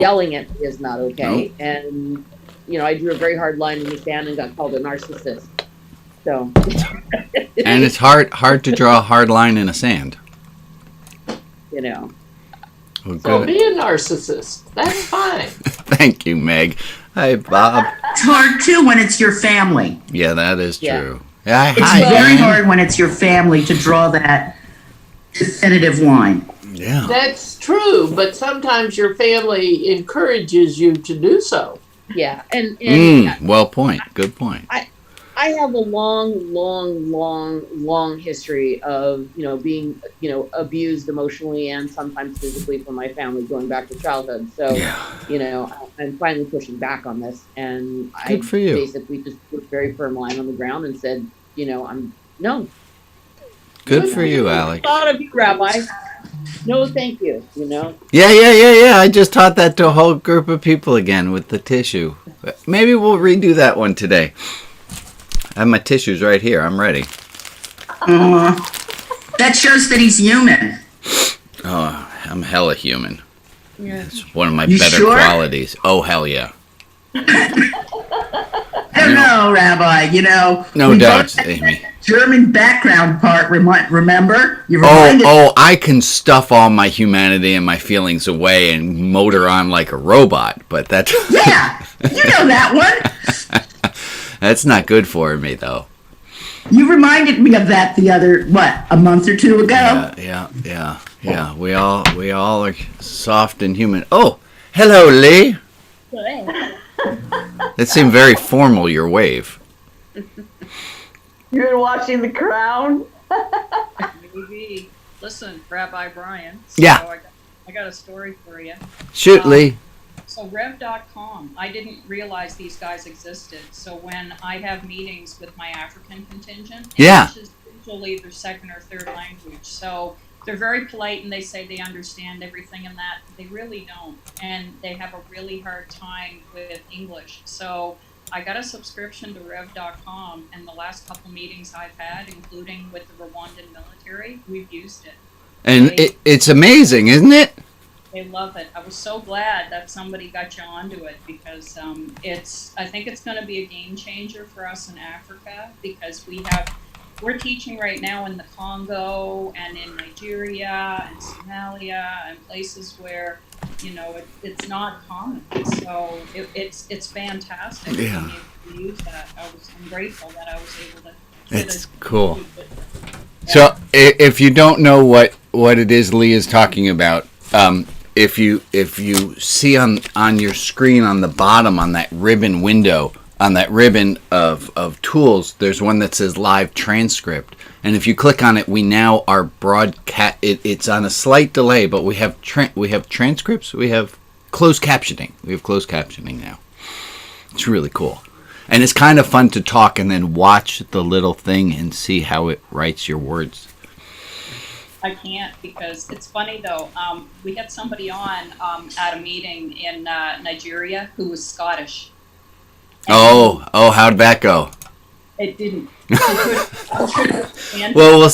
yelling at me is not okay. Nope. And, I drew a very hard line in the sand and got called a narcissist. So. And it's hard to draw a hard line in the sand. Well, So be a narcissist. That's fine. Thank you, Meg. Hi, Bob. It's hard too when it's your family. Yeah, that is true. Yeah. It's very hard when it's your family to draw that definitive line. Yeah. That's true, but sometimes your family encourages you to do so. Yeah. And Good point. I have a long history of, being, abused emotionally and sometimes physically from my family going back to childhood. So, I'm finally pushing back on this. And Good for you. Basically just put a very firm line on the ground and said, no. Good for you, Alex. Thought of you, Rabbi. No, thank you, Yeah. I just taught that to a whole group of people again with the tissue. Maybe we'll redo that one today. I have my tissues right here. I'm ready. That shows that he's human. Oh, I'm hella human. Yeah. It's one of my You better sure? qualities. Oh, hell yeah. I don't know, Rabbi. No we doubts, both had Amy. that German background part. Remember? You reminded I can stuff all my humanity and my feelings away and motor on like a robot, but that's Yeah, you know that one. that's not good for me, though. You reminded me of that a month or two ago? Yeah. We all are soft and human. Oh, hello, Lee. That seemed very formal, your wave. You've been watching The Crown? Maybe. Listen, Rabbi Brian. Yeah. I got a story for you. Shoot, Lee. So Rev.com, I didn't realize these guys existed. So when I have meetings with my African contingent, Yeah. English is usually their second or third language. So they're very polite and they say they understand everything and that. They really don't. And they have a really hard time with English. So I got a subscription to Rev.com, and the last couple meetings I've had, including with the Rwandan military, we've used it. And it's amazing, isn't it? They love it. I was so glad that somebody got you onto it because I think it's going to be a game changer for us in Africa because we're teaching right now in the Congo and in Nigeria and Somalia and places where, it's not common. So it's fantastic. Yeah. To use that. I'm grateful that I was able to. It's cool. So if you don't know what it is Lee is talking about, if you see on your screen on the bottom on that ribbon window, on that ribbon of tools, there's one that says live transcript. And if you click on it, we now are broadcast. It's on a slight delay, but we have transcripts. We have closed captioning. We have closed captioning now. It's really cool. And it's kind of fun to talk and then watch the little thing and see how it writes your words. I can't because it's funny though. We had somebody on at a meeting in Nigeria who was Scottish. Oh, how'd that go? It didn't. Well, we'll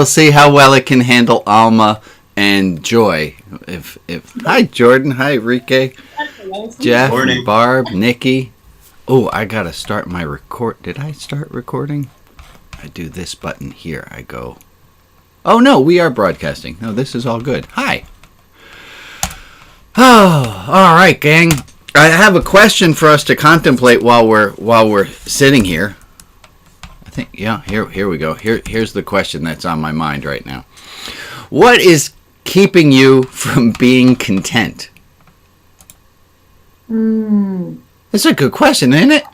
see how well it can handle Alma and Joy. If hi Jordan, hi Rike, Jeff, Morning. Barb, Nikki. Oh, I gotta start my record. Did I start recording? I do this button here. I go. Oh no, we are broadcasting. No, this is all good. Hi. Oh, all right, gang. I have a question for us to contemplate while we're sitting here. I think here we go. Here's the question that's on my mind right now. What is keeping you from being content? That's a good question, isn't it?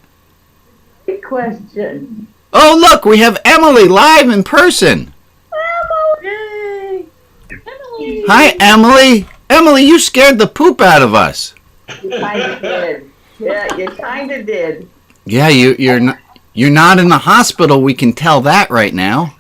Good question. Oh, look, we have Emily live in person. Yay! Emily. Hi, Emily. Emily, you scared the poop out of us. You kind of did. Yeah, you kind of did. Yeah, you're not in the hospital. We can tell that right now.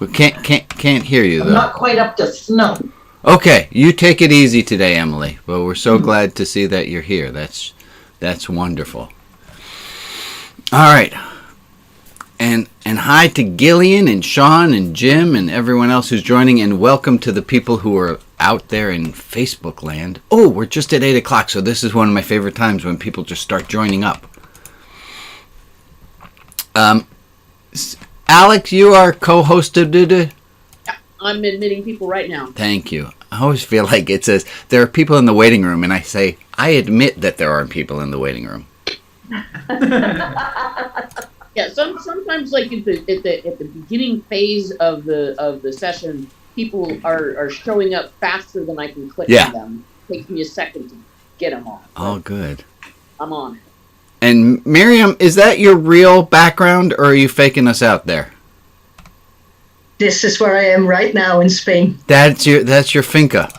We can't hear you though. I'm not quite up to snuff. Okay, you take it easy today, Emily. Well, we're so glad to see that you're here. That's wonderful. All right. And hi to Gillian and Sean and Jim and everyone else who's joining, and welcome to the people who are out there in Facebook land. Oh, we're just at 8 o'clock, so this is one of my favorite times when people just start joining up. Alex, you are co-host of the... I'm admitting people right now. Thank you. I always feel like it says there are people in the waiting room, and I say, I admit that there are people in the waiting room. Yeah, sometimes like at the beginning phase of the session, people are showing up faster than I can click on them. It takes me a second to get them on. Oh, good. I'm on it. And Miriam, is that your real background, or are you faking us out there? This is where I am right now in Spain. That's your finca.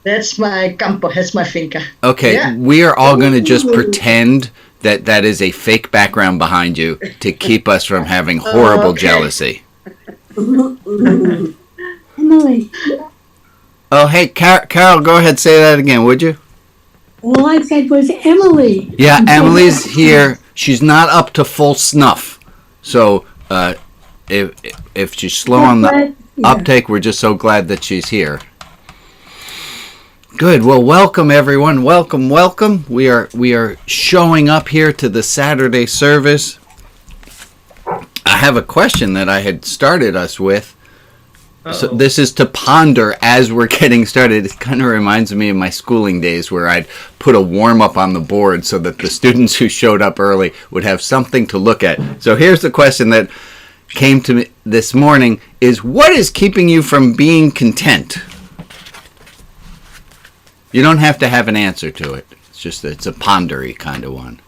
That's my campo. That's my finca. Okay, yeah. We are all going to just pretend that is a fake background behind you to keep us from having horrible jealousy. Emily. Oh, hey, Carol, go ahead, say that again, would you? All I said was Emily. Yeah, Emily's here. She's not up to full snuff. So, if she's slow on the uptake, we're just so glad that she's here. Good. Well, welcome everyone. Welcome. We are showing up here to the Saturday service. I have a question that I had started us with. So this is to ponder as we're getting started. It kind of reminds me of my schooling days where I'd put a warm-up on the board so that the students who showed up early would have something to look at. So here's the question that came to me this morning is, what is keeping you from being content? You don't have to have an answer to it. It's a pondery kind of one.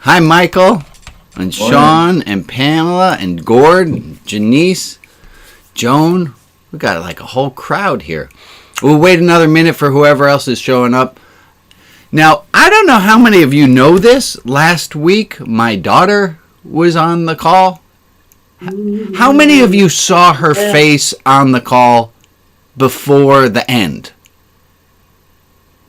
Hi, Michael, and Sean, and Pamela, and Gord, and Janice, Joan. We got like a whole crowd here. We'll wait another minute for whoever else is showing up. Now, I don't know how many of you know this. Last week, my daughter was on the call. How many of you saw her face on the call before the end?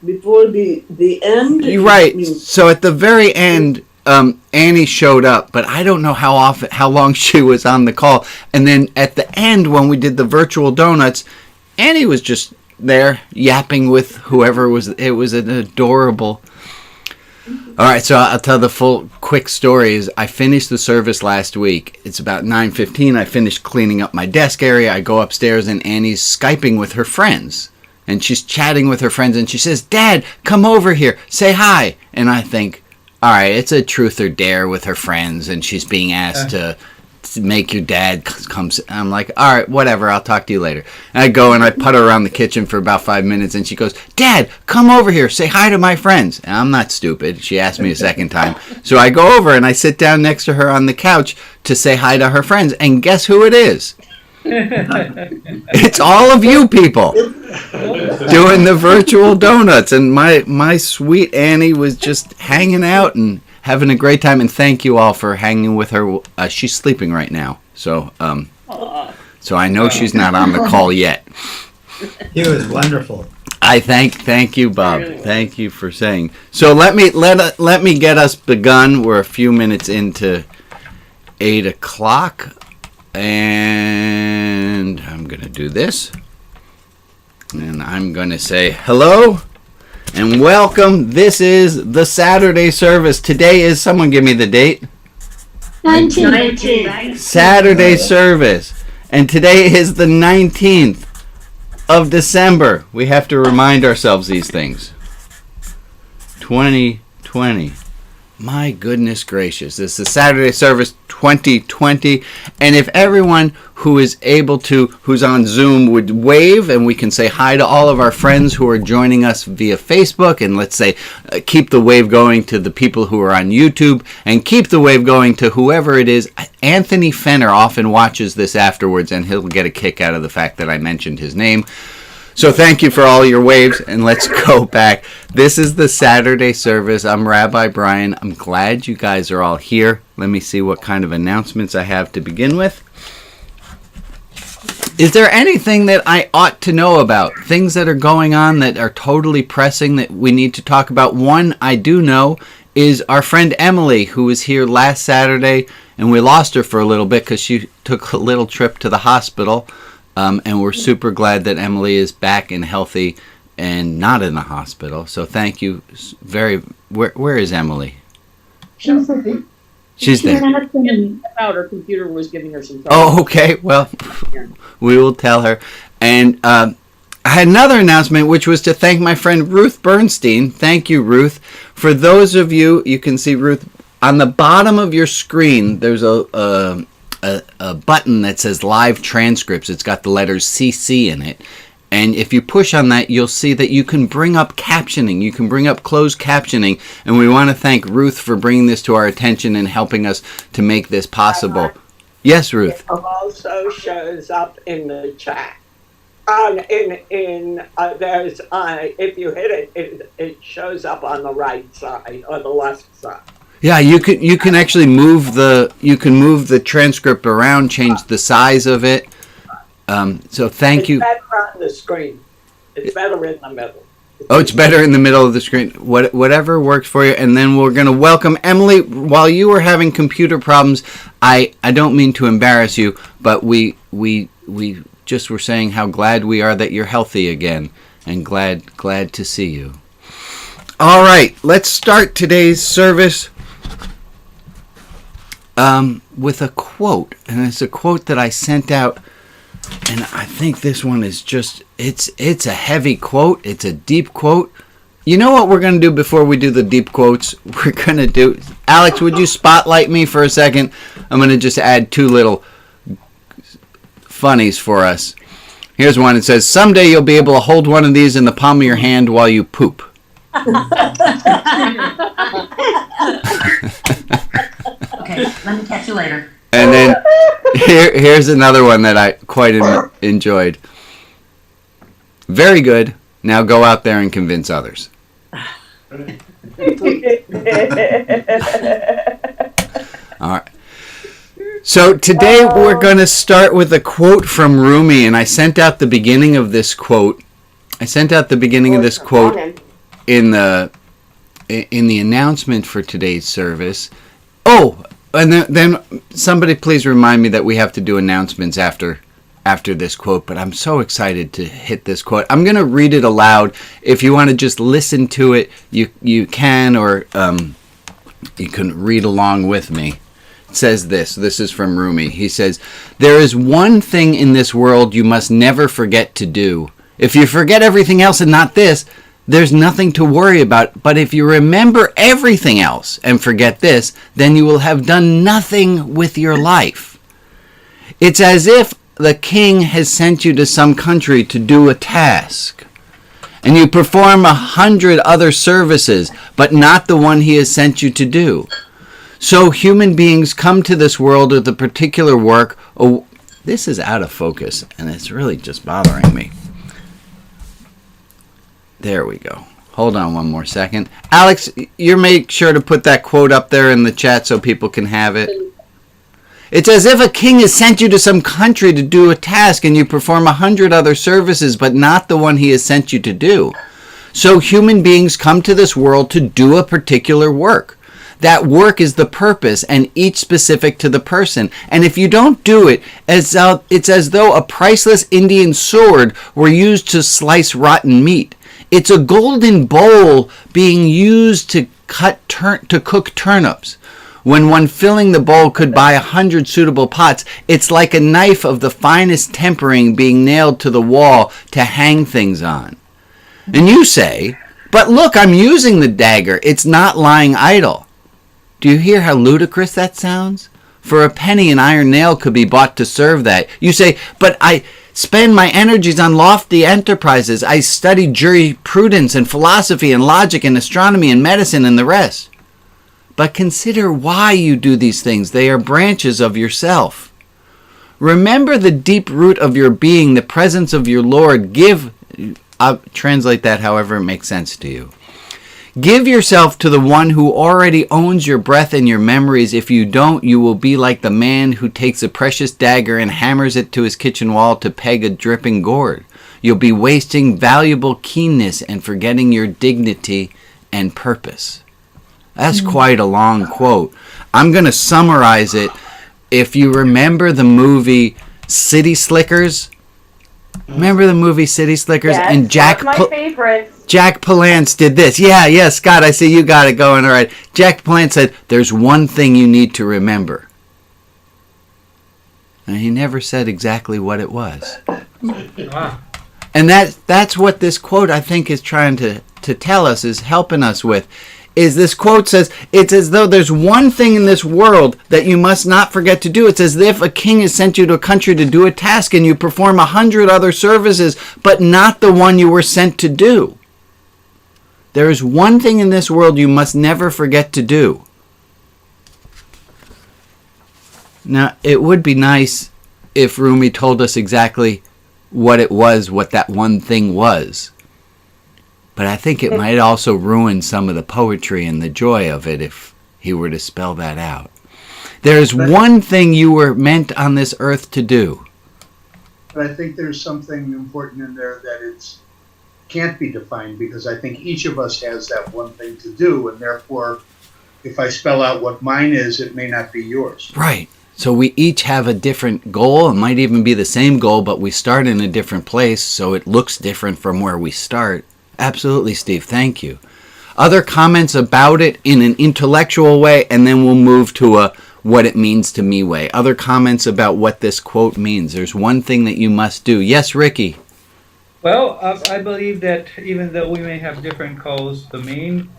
Before the end? You're right. So at the very end, Annie showed up, but I don't know how long she was on the call. And then at the end, when we did the virtual donuts, Annie was just there yapping with whoever was. It was an adorable. All right, so I'll tell the full quick story. Is I finished the service last week. It's about 9:15. I finished cleaning up my desk area. I go upstairs and Annie's Skyping with her friends. And she's chatting with her friends and she says, "Dad, come over here. Say hi." And I think, all right, it's a truth or dare with her friends and she's being asked to make your dad come. I'm like, all right, whatever, I'll talk to you later. And I go and I putter around the kitchen for about 5 minutes and she goes, "Dad, come over here, say hi to my friends." And I'm not stupid. She asked me a second time. So I go over and I sit down next to her on the couch to say hi to her friends. And guess who it is? It's all of you people doing the virtual donuts. And my sweet Annie was just hanging out and having a great time, and thank you all for hanging with her. She's sleeping right now, so I know she's not on the call yet. It was wonderful. I thank you, Bob. Really thank you for saying. So let me get us begun. We're a few minutes into 8 o'clock, and I'm gonna do this, and I'm gonna say hello. And welcome. This is the Saturday service. Today is, someone give me the date. 19. Saturday service. And today is the 19th of December. We have to remind ourselves these things. 2020. My goodness gracious. This is Saturday service 2020. And if everyone who is able to, who's on Zoom, would wave, and we can say hi to all of our friends who are joining us via Facebook, and let's say keep the wave going to the people who are on YouTube, and keep the wave going to whoever it is. Anthony Fenner often watches this afterwards, and he'll get a kick out of the fact that I mentioned his name. So thank you for all your waves, and let's go back. This is the Saturday service. I'm Rabbi Brian. I'm glad you guys are all here. Let me see what kind of announcements I have to begin with. Is there anything that I ought to know about? Things that are going on that are totally pressing that we need to talk about? One I do know is our friend Emily, who was here last Saturday, and we lost her for a little bit because she took a little trip to the hospital. And we're super glad that Emily is back and healthy and not in the hospital. So thank you where is Emily? She's there. Out, her computer was giving her some trouble. Oh, okay. Well, we will tell her. And I had another announcement, which was to thank my friend Ruth Bernstein. Thank you, Ruth. For those of you, you can see Ruth on the bottom of your screen. There's a button that says Live Transcripts. It's got the letters CC in it. And if you push on that, you'll see that you can bring up captioning. You can bring up closed captioning. And we want to thank Ruth for bringing this to our attention and helping us to make this possible. Yes, Ruth. It also shows up in the chat. If you hit it, it shows up on the right side or the left side. Yeah, you can actually move the transcript around, change the size of it. So thank you. It's better on the screen. It's better in the middle. It's better in the middle of the screen. Whatever works for you. And then we're going to welcome Emily. While you were having computer problems, I don't mean to embarrass you, but we just were saying how glad we are that you're healthy again, and glad to see you. All right, let's start today's service with a quote, and it's a quote that I sent out. And I think this one is just, it's a heavy quote. It's a deep quote. You know what we're going to do before we do the deep quotes? We're going to do, Alex, would you spotlight me for a second? I'm going to just add two little funnies for us. Here's one. It says, someday you'll be able to hold one of these in the palm of your hand while you poop. Okay, let me catch you later. And then here's another one that I quite enjoyed. Very good. Now go out there and convince others. All right. So today we're going to start with a quote from Rumi, and I sent out the beginning of this quote. in the announcement for today's service. Oh, and then somebody please remind me that we have to do announcements after this quote, but I'm so excited to hit this quote. I'm going to read it aloud. If you want to just listen to it, you can, or you can read along with me. It says this is from Rumi. He says, there is one thing in this world you must never forget to do. If you forget everything else and not this, there's nothing to worry about. But if you remember everything else and forget this, then you will have done nothing with your life. It's as if the king has sent you to some country to do a task, and you perform 100 other services, but not the one he has sent you to do. So human beings come to this world with a particular work. Oh, this is out of focus, and it's really just bothering me. There we go. Hold on one more second. Alex, you make sure to put that quote up there in the chat so people can have it. It's as if a king has sent you to some country to do a task, and you perform 100 other services, but not the one he has sent you to do. So human beings come to this world to do a particular work. That work is the purpose, and each specific to the person. And if you don't do it, it's as though a priceless Indian sword were used to slice rotten meat. It's a golden bowl being used to cook turnips. When one filling the bowl could buy 100 suitable pots, it's like a knife of the finest tempering being nailed to the wall to hang things on. And you say, but look, I'm using the dagger. It's not lying idle. Do you hear how ludicrous that sounds? For a penny, an iron nail could be bought to serve that. You say, but I spend my energies on lofty enterprises. I study jurisprudence and philosophy and logic and astronomy and medicine and the rest. But consider why you do these things. They are branches of yourself. Remember the deep root of your being, the presence of your Lord. I'll translate that however it makes sense to you. Give yourself to the one who already owns your breath and your memories. If you don't, you will be like the man who takes a precious dagger and hammers it to his kitchen wall to peg a dripping gourd. You'll be wasting valuable keenness and forgetting your dignity and purpose. That's quite a long quote. I'm going to summarize it. If you remember the movie City Slickers, Remember the movie City Slickers? Yes, And that's my favorite. Jack Palance did this. Yeah, Scott, I see you got it going. All right. Jack Palance said, there's one thing you need to remember. And he never said exactly what it was. Wow. And that's what this quote, I think, is trying to tell us, is helping us with. Is this quote says, it's as though there's one thing in this world that you must not forget to do. It's as if a king has sent you to a country to do a task and you perform 100 other services, but not the one you were sent to do. There is one thing in this world you must never forget to do. Now, it would be nice if Rumi told us exactly what it was, what that one thing was. But I think it might also ruin some of the poetry and the joy of it if he were to spell that out. There is one thing you were meant on this earth to do. But I think there's something important in there that can't be defined, because I think each of us has that one thing to do, and therefore, if I spell out what mine is, it may not be yours. Right. So we each have a different goal. It might even be the same goal, but we start in a different place, so it looks different from where we start. Absolutely, Steve. Thank you. Other comments about it in an intellectual way, and then we'll move to a what it means to me way. Other comments about what this quote means. There's one thing that you must do. Yes, Ricky. Well, I believe that even though we may have different goals, the main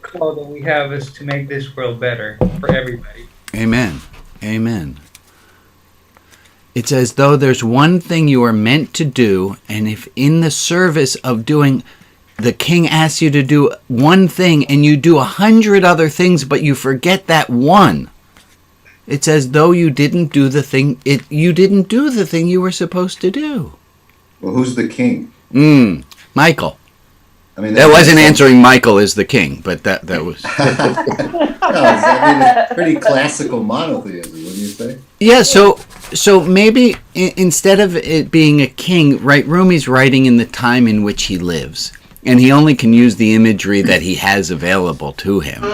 goal that we have is to make this world better for everybody. Amen. Amen. It's as though there's one thing you are meant to do, and if in the service of doing, the king asks you to do one thing and you do 100 other things, but you forget that one, it's as though you didn't do the thing. You didn't do the thing you were supposed to do. Well, who's the king? Michael. I mean, that wasn't answering Michael as the king, but that was. It's pretty classical monotheism, wouldn't you say? Yeah. So maybe instead of it being a king, right? Rumi's writing in the time in which he lives, and he only can use the imagery that he has available to him,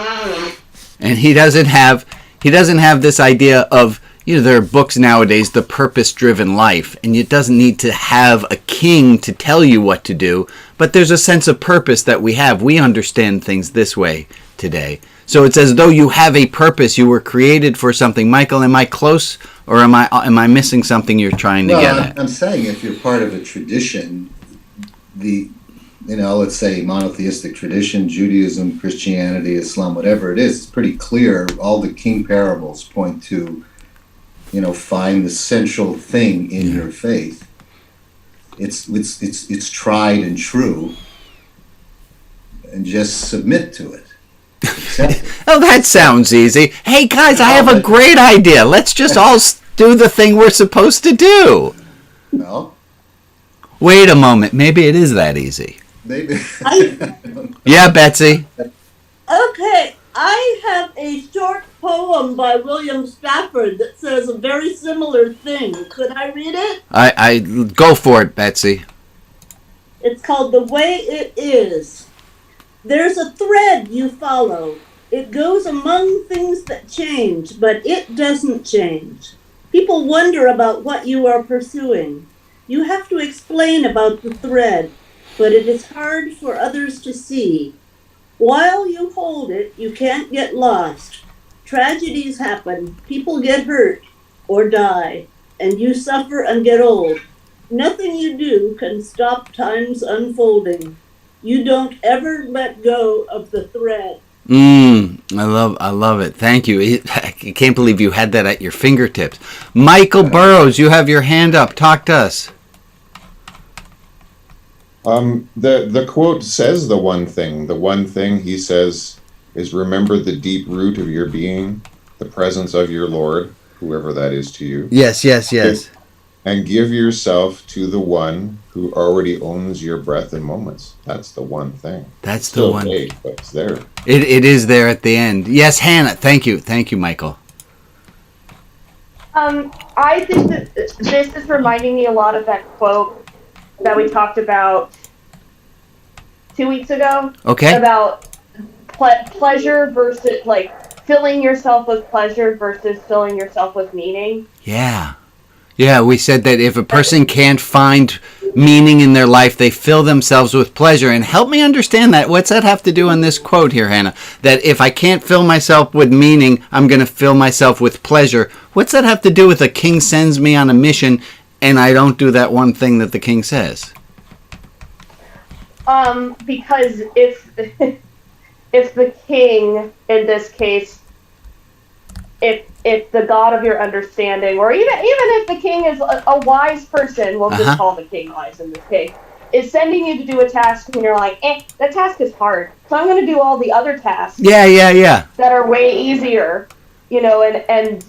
and he doesn't have this idea of. There are books nowadays, The Purpose-Driven Life, and it doesn't need to have a king to tell you what to do, but there's a sense of purpose that we have. We understand things this way today. So it's as though you have a purpose. You were created for something. Michael, am I close, or am I missing something you're trying to get at? I'm saying if you're part of a tradition, let's say monotheistic tradition, Judaism, Christianity, Islam, whatever it is, it's pretty clear. All the king parables point to find the central thing in your faith. It's tried and true, and just submit to it. Accept it. Oh, that sounds easy. Hey guys, I have a great idea. Let's just all do the thing we're supposed to do. No. Wait a moment. Maybe it is that easy. Maybe. Yeah, Betsy. Okay, I have a short poem by William Stafford that says a very similar thing. Could I read it? I go for it, Betsy. It's called The Way It Is. There's a thread you follow. It goes among things that change, but it doesn't change. People wonder about what you are pursuing. You have to explain about the thread, but it is hard for others to see. While you hold it, you can't get lost. Tragedies happen, people get hurt or die, and you suffer and get old. Nothing you do can stop time's unfolding. You don't ever let go of the thread. I love it. Thank you. I can't believe you had that at your fingertips. Michael Burrows, you have your hand up. Talk to us. The quote says the one thing. The one thing he says is remember the deep root of your being, the presence of your Lord, whoever that is to you. Yes. And give yourself to the one who already owns your breath and moments. That's the one thing. That's still the one. Vague, but it's there. It is there at the end. Yes, Hannah. Thank you, Michael. I think that this is reminding me a lot of that quote that we talked about 2 weeks ago. Okay. About pleasure versus, filling yourself with pleasure versus filling yourself with meaning. Yeah, Yeah, we said that if a person can't find meaning in their life, they fill themselves with pleasure. And help me understand that. What's that have to do in this quote here, Hannah? That if I can't fill myself with meaning, I'm going to fill myself with pleasure. What's that have to do with a king sends me on a mission and I don't do that one thing that the king says? Because if the king, in this case, if the God of your understanding, or even if the king is a wise person, we'll just call the king wise in this case, is sending you to do a task and you're like, that task is hard, so I'm going to do all the other tasks. Yeah. That are way easier, and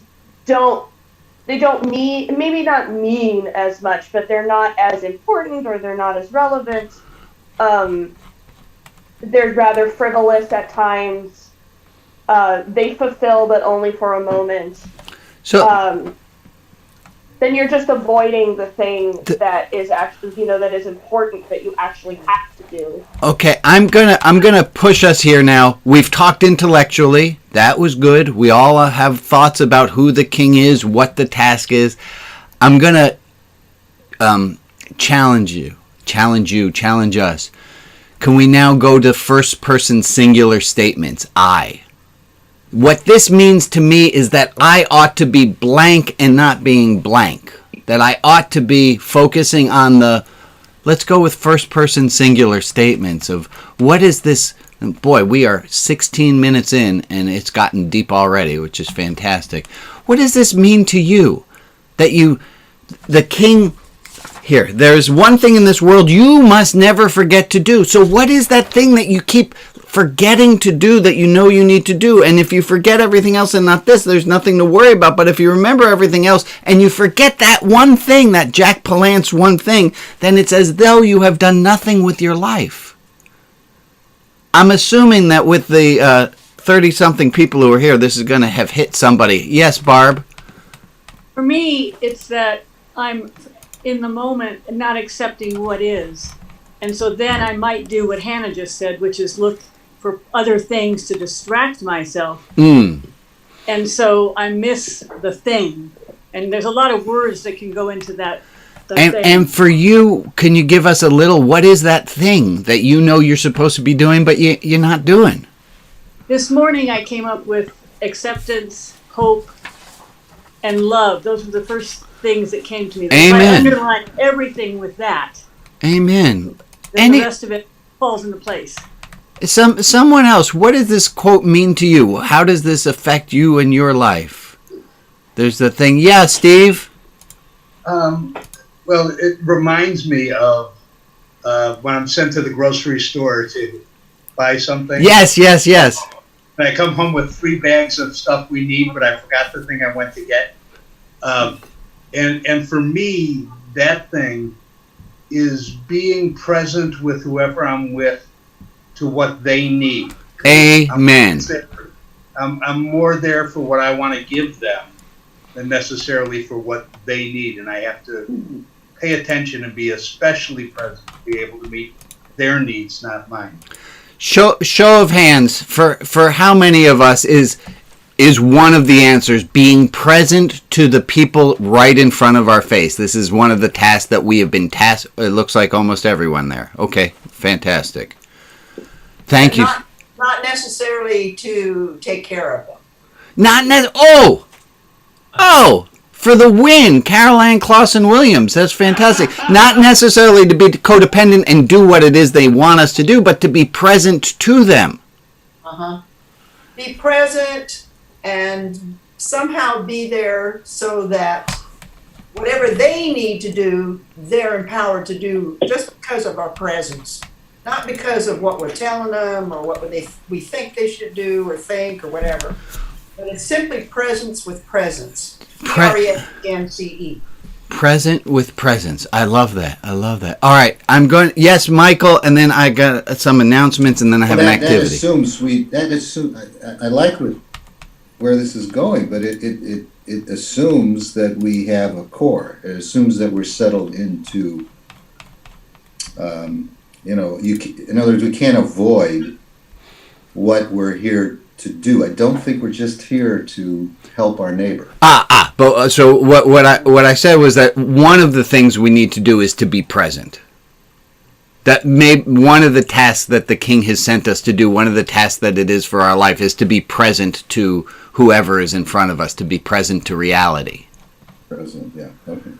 they don't mean, maybe not mean as much, but they're not as important or they're not as relevant. They're rather frivolous at times. They fulfill, but only for a moment. So then you're just avoiding the thing that is actually, that is important, that you actually have to do. Okay, I'm gonna push us here now. We've talked intellectually. That was good. We all have thoughts about who the king is, what the task is. I'm gonna challenge us. Can we now go to first person singular statements? I. What this means to me is that I ought to be blank and not being blank. That I ought to be focusing on let's go with first person singular statements of what is this. Boy, we are 16 minutes in and it's gotten deep already, which is fantastic. What does this mean to you? That the king, here, there's one thing in this world you must never forget to do. So what is that thing that you keep forgetting to do that you know you need to do? And if you forget everything else and not this, there's nothing to worry about. But if you remember everything else and you forget that one thing, that Jack Palance one thing, then it's as though you have done nothing with your life. I'm assuming that with the 30-something people who are here, this is going to have hit somebody. Yes, Barb? For me, it's that I'm in the moment and not accepting what is. And so then I might do what Hannah just said, which is look for other things to distract myself. And so I miss the thing. And there's a lot of words that can go into that. And for you, can you give us a little, what is that thing that you know you're supposed to be doing, but you're not doing? This morning I came up with acceptance, hope, and love. Those were the first things that came to me. Amen. I underline everything with that. Amen. And the rest of it falls into place. Someone else, what does this quote mean to you? How does this affect you in your life? There's the thing. Yeah, Steve? Well, it reminds me of when I'm sent to the grocery store to buy something. Yes. And I come home with 3 bags of stuff we need, but I forgot the thing I went to get. And for me, that thing is being present with whoever I'm with to what they need. Amen. I'm more there for what I want to give them than necessarily for what they need. And I have to pay attention and be especially present to be able to meet their needs, not mine. Show of hands for how many of us is one of the answers being present to the people right in front of our face. This is one of the tasks that we have been tasked. It looks like almost everyone there. Okay, fantastic. Thank you. Not necessarily to take care of them. Oh, for the win, Caroline Clausen-Williams. That's fantastic. Not necessarily to be codependent and do what it is they want us to do, but to be present to them. Be present and somehow be there so that whatever they need to do, they're empowered to do just because of our presence. Not because of what we're telling them or what we think they should do or think or whatever. But it's simply presence with presence. P-R-E-S-E-N-C-E. Present with presence. I love that. All right. I'm going. Yes, Michael, and then I got some announcements, and then I have an activity. I like where this is going, but it assumes that we have a core. It assumes that we're settled into, in other words, we can't avoid what we're here do. I don't think we're just here to help our neighbor. But so what I said was that one of the things we need to do is to be present. That one of the tasks that the King has sent us to do, one of the tasks that it is for our life, is to be present to whoever is in front of us, to be present to reality. Present, yeah, okay.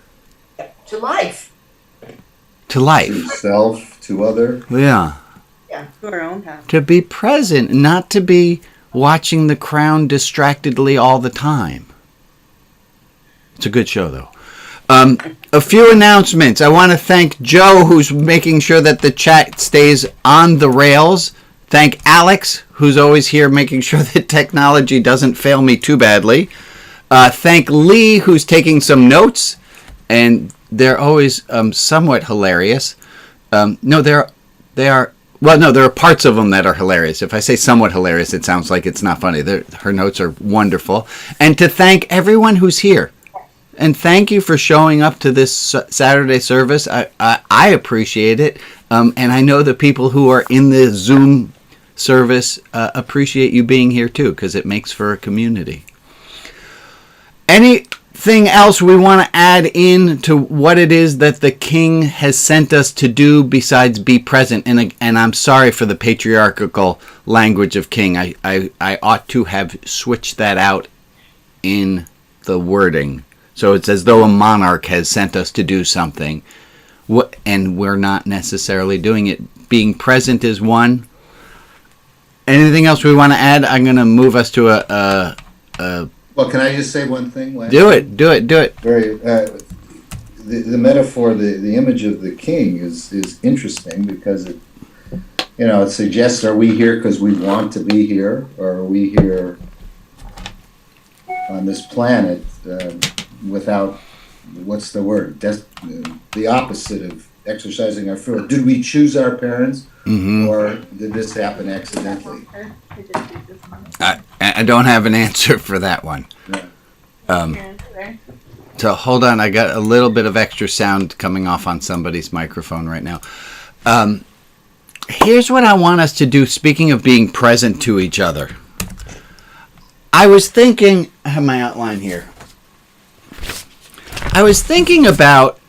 To life. To life. To self, to other. Yeah. Yeah, to our own house. To be present, not to be watching The Crown distractedly all the time. It's a good show, though. A few announcements. I want to thank Joe, who's making sure that the chat stays on the rails. Thank Alex, who's always here making sure that technology doesn't fail me too badly. Thank Lee, who's taking some notes, and they're always somewhat hilarious. There are parts of them that are hilarious. If I say somewhat hilarious, it sounds like it's not funny. Her notes are wonderful. And to thank everyone who's here. And thank you for showing up to this Saturday service. I appreciate it. And I know the people who are in the Zoom service appreciate you being here too, because it makes for a community. Anything else we want to add in to what it is that the King has sent us to do besides be present? And I'm sorry for the patriarchal language of King. I ought to have switched that out in the wording. So it's as though a monarch has sent us to do something, and we're not necessarily doing it. Being present is one. Anything else we want to add? I'm going to move us to a Well, can I just say one thing? Do it. Very. The metaphor, the image of the king is interesting because it suggests: are we here because we want to be here, or are we here on this planet without, what's the word? The opposite of exercising our free will. Did we choose our parents, or did this happen accidentally? I don't have an answer for that one. So hold on, I got a little bit of extra sound coming off on somebody's microphone right now. Here's what I want us to do, speaking of being present to each other. I was thinking, I have my outline here. I was thinking about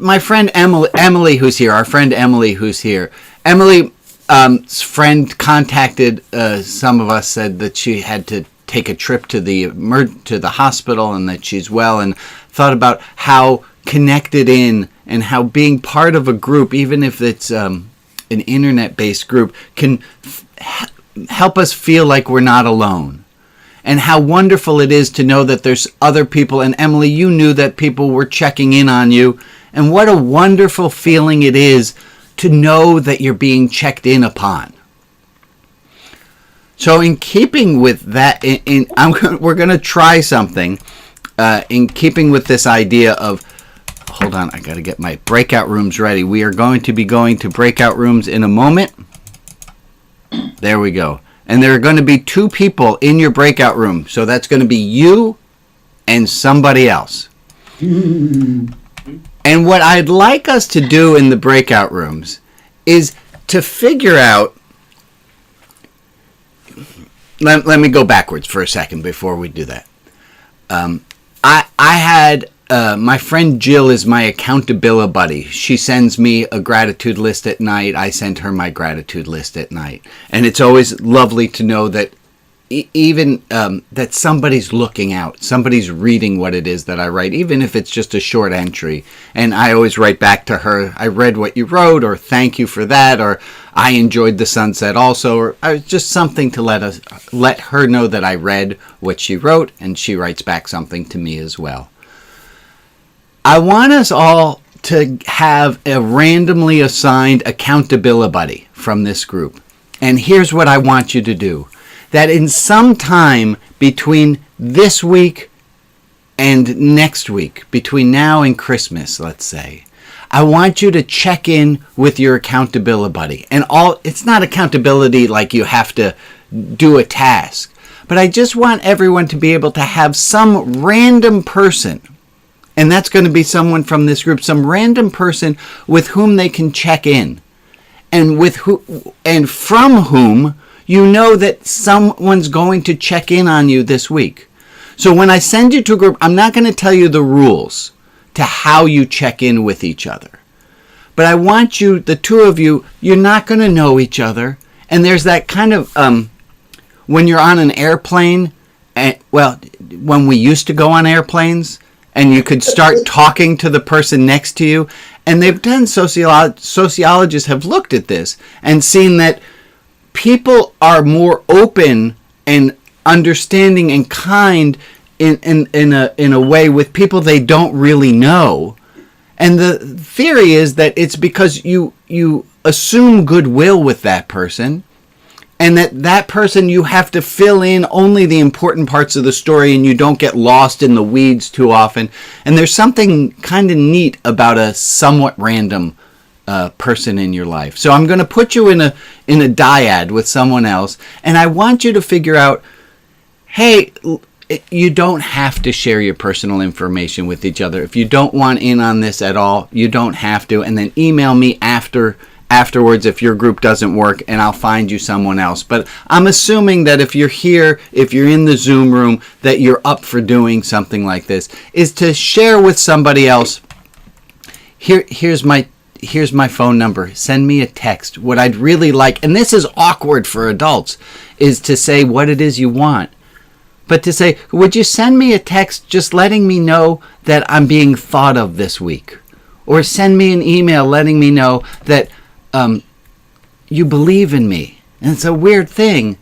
my friend Emily, who's here, our friend Emily, who's here. Emily's friend contacted some of us, said that she had to take a trip to the hospital and that she's well, and thought about how connected in and how being part of a group, even if it's an internet-based group, can help us feel like we're not alone. And how wonderful it is to know that there's other people. And Emily, you knew that people were checking in on you. And what a wonderful feeling it is to know that you're being checked in upon. So in keeping with that, we're going to try something in keeping with this idea of, hold on, I got to get my breakout rooms ready. We are going to be going to breakout rooms in a moment. There we go. And there are going to be 2 people in your breakout room. So that's going to be you and somebody else. And what I'd like us to do in the breakout rooms is to figure out... Let me go backwards for a second before we do that. I had... my friend Jill is my accountability buddy. She sends me a gratitude list at night. I send her my gratitude list at night. And it's always lovely to know that even that somebody's looking out. Somebody's reading what it is that I write, even if it's just a short entry. And I always write back to her, I read what you wrote, or thank you for that, or I enjoyed the sunset also, or just something to let her know that I read what she wrote, and she writes back something to me as well. I want us all to have a randomly assigned accountability buddy from this group. And here's what I want you to do. That in some time between this week and next week, between now and Christmas, let's say, I want you to check in with your accountability buddy. And it's not accountability like you have to do a task, but I just want everyone to be able to have some random person. And that's going to be someone from this group, some random person with whom they can check in, and from whom you know that someone's going to check in on you this week. So when I send you to a group, I'm not going to tell you the rules to how you check in with each other. But I want you, the two of you, you're not going to know each other. And there's that kind of, when you're on an airplane, when we used to go on airplanes, and you could start talking to the person next to you, and they've done, sociologists have looked at this and seen that people are more open and understanding and kind in a way with people they don't really know. And the theory is that it's because you assume goodwill with that person, and that person you have to fill in only the important parts of the story, and you don't get lost in the weeds too often. And there's something kind of neat about a somewhat random person in your life. So I'm going to put you in a dyad with someone else, and I want you to figure out, hey, you don't have to share your personal information with each other. If you don't want in on this at all, you don't have to. And then email me afterwards if your group doesn't work, and I'll find you someone else. But I'm assuming that if you're here, if you're in the Zoom room, that you're up for doing something like this, is to share with somebody else. Here's my phone number. Send me a text. What I'd really like, and this is awkward for adults, is to say what it is you want. But to say, would you send me a text just letting me know that I'm being thought of this week? Or send me an email letting me know that you believe in me. And it's a weird thing,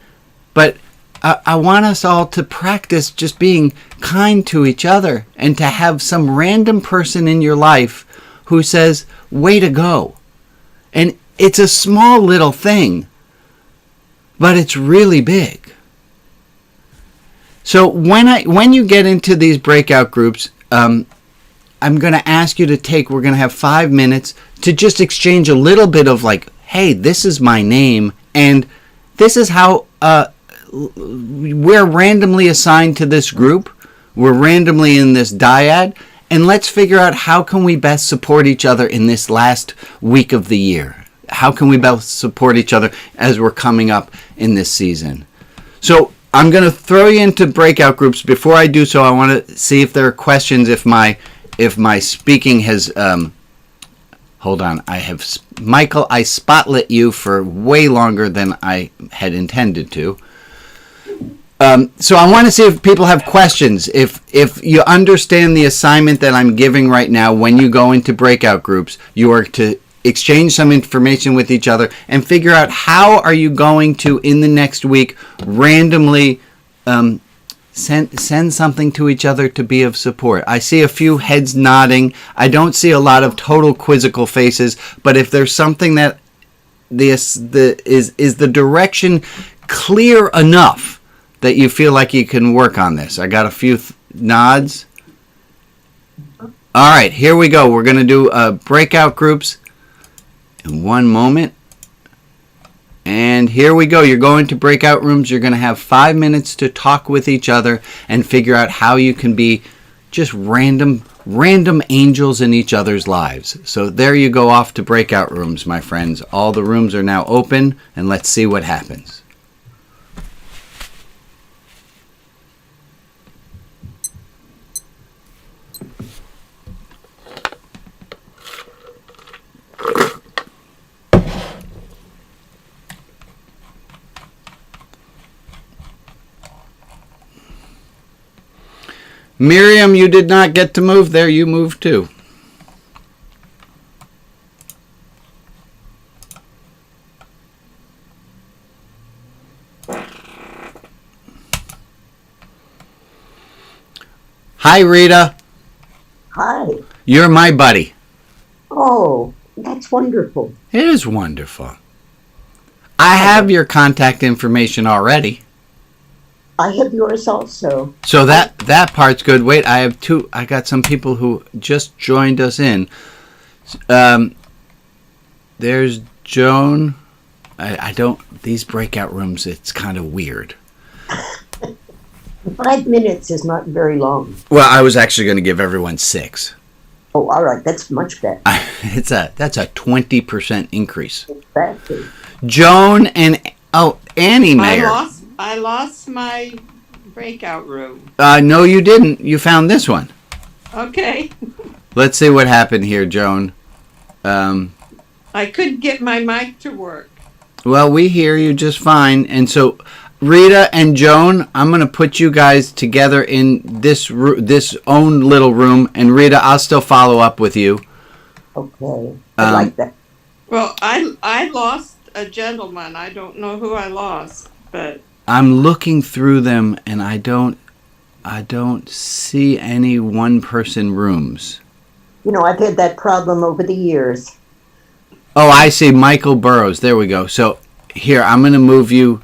but I want us all to practice just being kind to each other, and to have some random person in your life who says, way to go. And it's a small little thing, but it's really big. So when you get into these breakout groups, I'm going to ask you we're going to have 5 minutes to just exchange a little bit of like, hey, this is my name, and this is how we're randomly assigned to this group. We're randomly in this dyad, and let's figure out how can we best support each other in this last week of the year. How can we best support each other as we're coming up in this season? So I'm going to throw you into breakout groups. Before I do so, I want to see if there are questions. If my speaking has hold on, Michael, I spotlit you for way longer than I had intended to. So I want to see if people have questions. If you understand the assignment that I'm giving right now, when you go into breakout groups, you are to exchange some information with each other and figure out how are you going to, in the next week, randomly send something to each other to be of support. I see a few heads nodding. I don't see a lot of total quizzical faces, but if there's something that is the direction clear enough that you feel like you can work on this. I got a few nods. All right, here we go. We're going to do breakout groups in 1 moment. And here we go. You're going to breakout rooms. You're going to have 5 minutes to talk with each other and figure out how you can be just random angels in each other's lives. So there you go, off to breakout rooms, my friends. All the rooms are now open, and let's see what happens. Miriam, you did not get to move there. You moved too. Hi, Rita. Hi. You're my buddy. Oh, that's wonderful. It is wonderful. I have your contact information already. I have yours also. So that part's good. Wait, I got some people who just joined us in. There's Joan. I don't, these breakout rooms, it's kind of weird. 5 minutes is not very long. Well, I was actually going to give everyone 6. Oh, all right. That's much better. That's a 20% increase. Exactly. Joan and Oh, Annie Mayer. I lost my breakout room. No, you didn't. You found this one. Okay. Let's see what happened here, Joan. I couldn't get my mic to work. Well, we hear you just fine. And so, Rita and Joan, I'm going to put you guys together in this own little room. And Rita, I'll still follow up with you. Okay. I like that. Well, I lost a gentleman. I don't know who I lost, but I'm looking through them, and I don't see any one-person rooms. You know, I've had that problem over the years. Oh, I see. Michael Burrows. There we go. So here, I'm going to move you.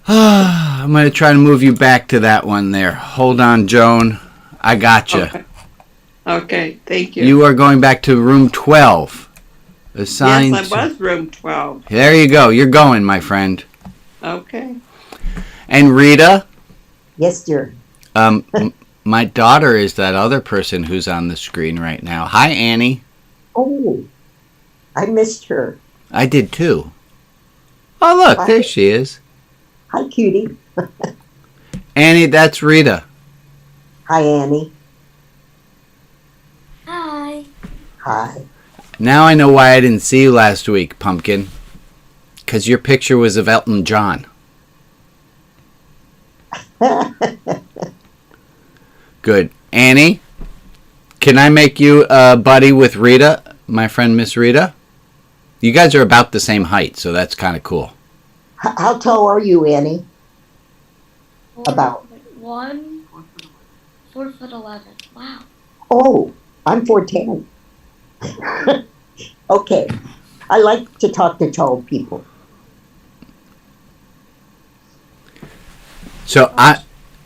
I'm going to try to move you back to that one there. Hold on, Joan. I got you. Okay, thank you. You are going back to room 12. Assigned. Yes, I was room 12. There you go. You're going, my friend. Okay. And Rita? Yes, dear. My daughter is that other person who's on the screen right now. Hi, Annie. Oh, I missed her. I did too. Oh, look, there she is. Hi, cutie. Annie, that's Rita. Hi, Annie. Hi. Hi. Now I know why I didn't see you last week, Pumpkin. Because your picture was of Elton John. Good. Annie, can I make you a buddy with Rita, my friend Miss Rita? You guys are about the same height, so that's kind of cool. How tall are you, Annie? About? 4'11". Wow. Oh, I'm 4'10". Okay. I like to talk to tall people. So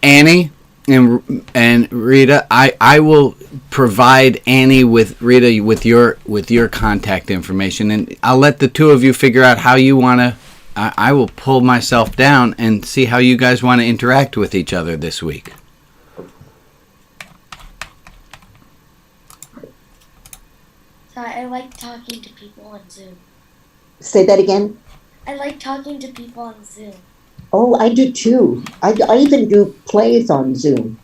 Annie and Rita, I will provide Annie with Rita with your contact information, and I'll let the two of you figure out how you want to. I will pull myself down and see how you guys want to interact with each other this week. So I like talking to people on Zoom. Say that again? I like talking to people on Zoom. Oh, I do too. I even do plays on Zoom.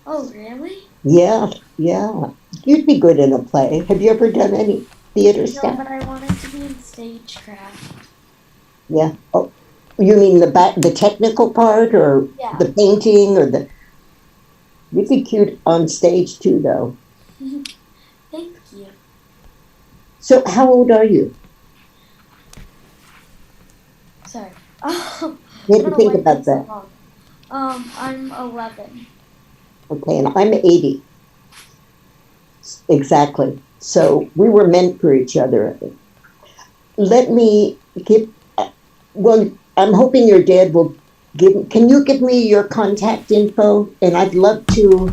Oh, really? Yeah. You'd be good in a play. Have you ever done any theater stuff? No, but I wanted to be in stagecraft. Yeah. Oh, you mean the technical part, or the painting, or the? You'd be cute on stage too, though. Thank you. So, how old are you? Sorry. You had to think about that. I'm 11. Okay, and I'm 80. Exactly. So we were meant for each other. Let me give. Well, I'm hoping your dad will give. Can you give me your contact info? And I'd love to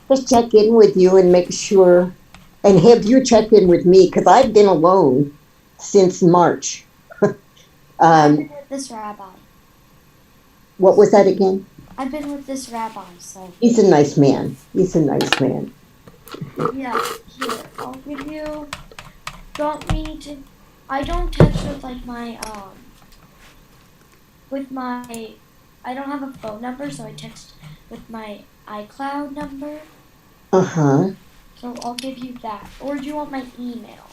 just check in with you and make sure, and have you check in with me, because I've been alone since March. I've been with this rabbi. What was that again? I've been with this rabbi, so. He's a nice man. Yeah, here, I'll give you. Do you want me to? I don't text with like my I don't have a phone number, so I text with my iCloud number. Uh-huh. So I'll give you that. Or do you want my email?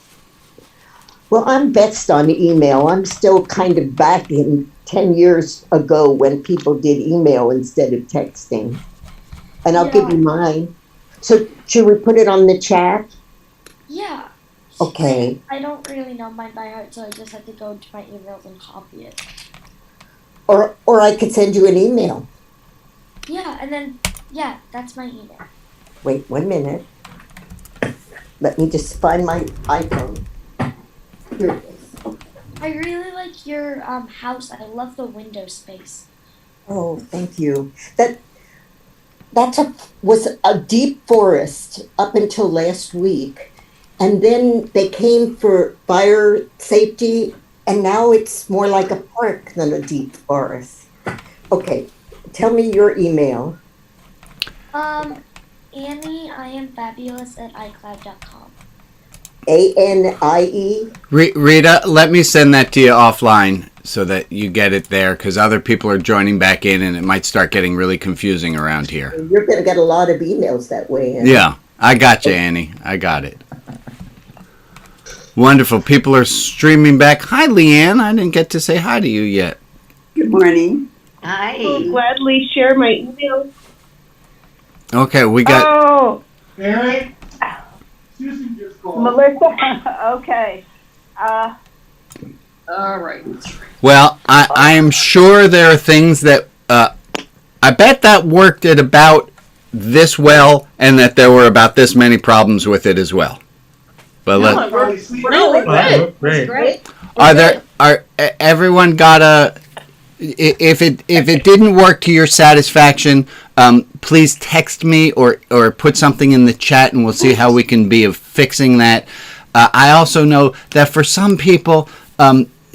Well, I'm best on email. I'm still kind of back in 10 years ago when people did email instead of texting. And I'll give you mine. So should we put it on the chat? Yeah. Okay. I don't really know mine by heart, so I just have to go into my emails and copy it. Or I could send you an email. Yeah, and then, that's my email. Wait 1 minute. Let me just find my iPhone. Here it is. I really like your house. I love the window space. Oh, thank you. That was a deep forest up until last week. And then they came for fire safety, and now it's more like a park than a deep forest. Okay, tell me your email. Annie, I am fabulous at iCloud.com. ANIE? Rita, let me send that to you offline so that you get it there, because other people are joining back in, and it might start getting really confusing around here. You're going to get a lot of emails that way. Annie. Yeah, I got you, Annie. I got it. Wonderful. People are streaming back. Hi, Leanne. I didn't get to say hi to you yet. Good morning. I will gladly share my email. Okay, we got... Oh, really? Melissa? Okay. All right. Well, I am sure there are things that... I bet that worked at about this well, and that there were about this many problems with it as well. But No, it worked really good. Great. Everyone got a... If it didn't work to your satisfaction, please text me or put something in the chat, and we'll see how we can be of fixing that. I also know that for some people,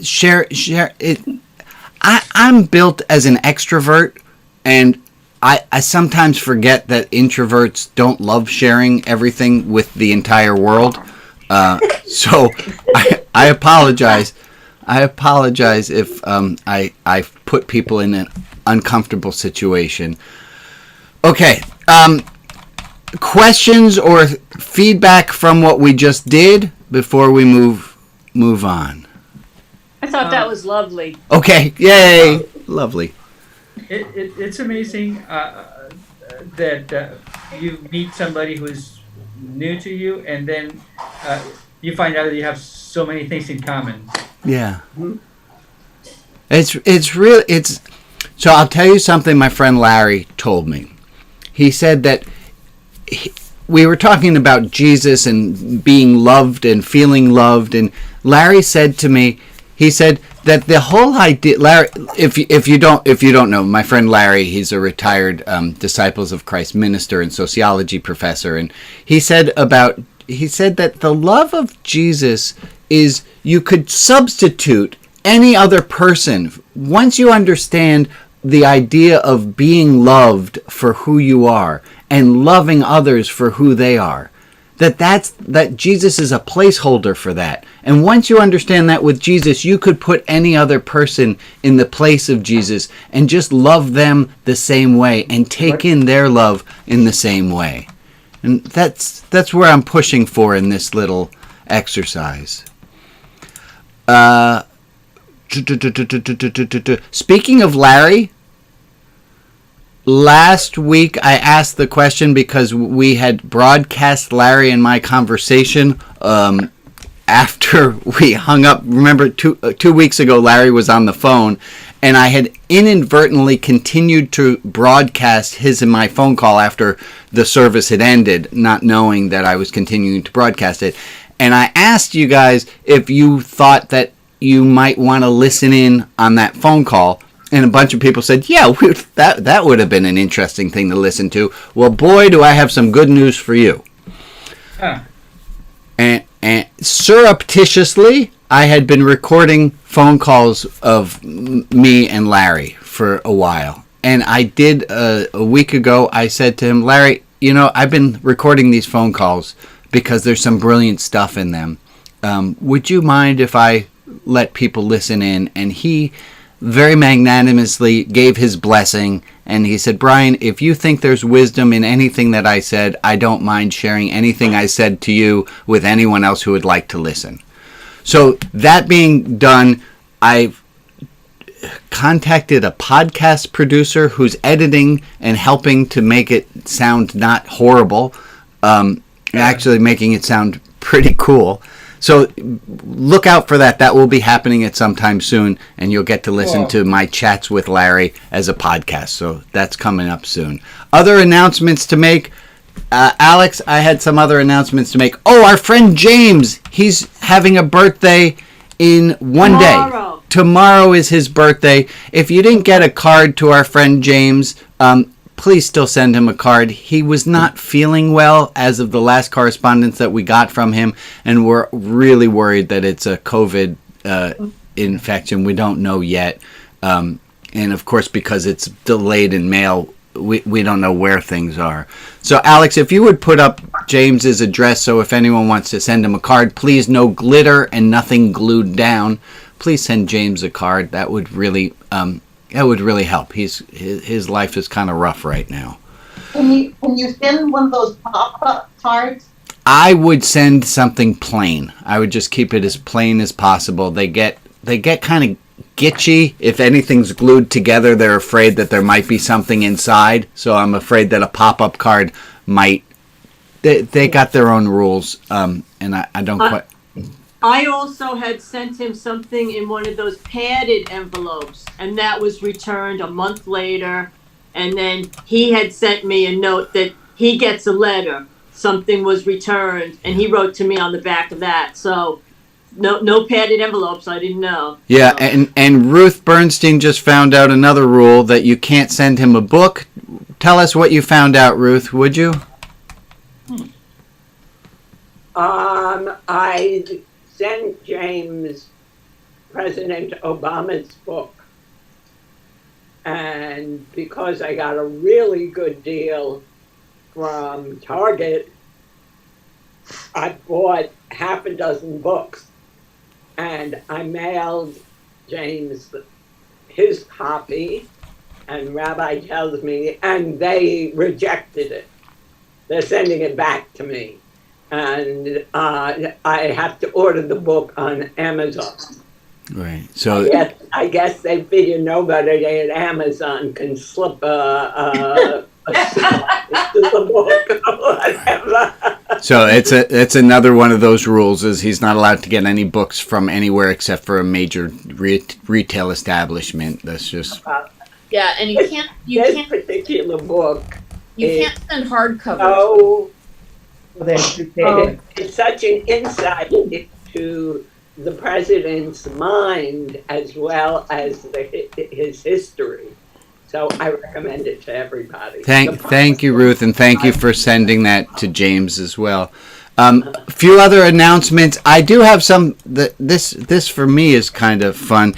share it. I'm built as an extrovert, and I sometimes forget that introverts don't love sharing everything with the entire world. So I apologize. I apologize if I put people in an uncomfortable situation. Okay. Questions or feedback from what we just did before we move on? I thought that was lovely. Okay. Yay. Lovely. It's amazing that you meet somebody who's new to you, and then you find out that you have so many things in common. Yeah. It's real. So I'll tell you something my friend Larry told me. He said that we were talking about Jesus and being loved and feeling loved, and Larry said to me, he said that the whole idea, Larry, if you don't know, my friend Larry, he's a retired Disciples of Christ minister and sociology professor, and he said that the love of Jesus is you could substitute any other person. Once you understand the idea of being loved for who you are and loving others for who they are, that Jesus is a placeholder for that. And once you understand that with Jesus, you could put any other person in the place of Jesus and just love them the same way and take in their love in the same way. And that's where I'm pushing for in this little exercise. Speaking of Larry, last week I asked the question because we had broadcast Larry and my conversation after we hung up. Remember, 2 weeks ago Larry was on the phone, and I had inadvertently continued to broadcast his and my phone call after the service had ended, not knowing that I was continuing to broadcast it. And I asked you guys if you thought that you might want to listen in on that phone call. And a bunch of people said, yeah, that would have been an interesting thing to listen to. Well, boy, do I have some good news for you. Huh. And surreptitiously, I had been recording phone calls of me and Larry for a while. And I did, a week ago, I said to him, Larry, I've been recording these phone calls because there's some brilliant stuff in them. Would you mind if I let people listen in? And he very magnanimously gave his blessing, and he said, Brian, if you think there's wisdom in anything that I said, I don't mind sharing anything I said to you with anyone else who would like to listen. So that being done, I've contacted a podcast producer who's editing and helping to make it sound not horrible, actually making it sound pretty cool. So look out for that. That will be happening at some time soon, and you'll get to listen to my chats with Larry as a podcast. So that's coming up soon. Other announcements to make. Alex, I had some other announcements to make. Oh, our friend James, he's having a birthday in one day. Tomorrow is his birthday. If you didn't get a card to our friend James, please still send him a card. He was not feeling well as of the last correspondence that we got from him, and we're really worried that it's a COVID infection. We don't know yet. And of course, because it's delayed in mail, we don't know where things are. So Alex, if you would put up James's address, so if anyone wants to send him a card, please no glitter and nothing glued down. please send James a card. That would really help. His life is kind of rough right now. Can you send one of those pop-up cards? I would send something plain. I would just keep it as plain as possible. They get kind of gitchy. If anything's glued together, they're afraid that there might be something inside. So I'm afraid that a pop-up card might. They got their own rules, and I don't quite. I also had sent him something in one of those padded envelopes, and that was returned a month later. And then he had sent me a note that he gets a letter. Something was returned, and he wrote to me on the back of that. So no padded envelopes. I didn't know. Yeah, and Ruth Bernstein just found out another rule that you can't send him a book. Tell us what you found out, Ruth, would you? I sent James President Obama's book, and because I got a really good deal from Target, I bought half a dozen books, and I mailed James his copy, and Rabbi tells me, and they rejected it. They're sending it back to me. And I have to order the book on Amazon. Right. So I guess they figure nobody at Amazon can slip the book or whatever. So it's another one of those rules is he's not allowed to get any books from anywhere except for a major retail establishment. That's just yeah, and you can't this particular book. You can't send hardcovers. Oh. It's such an insight into the president's mind as well as his history. So I recommend it to everybody. Thank you, Ruth, and thank you for sending that to James as well. A few other announcements. I do have some. This for me is kind of fun.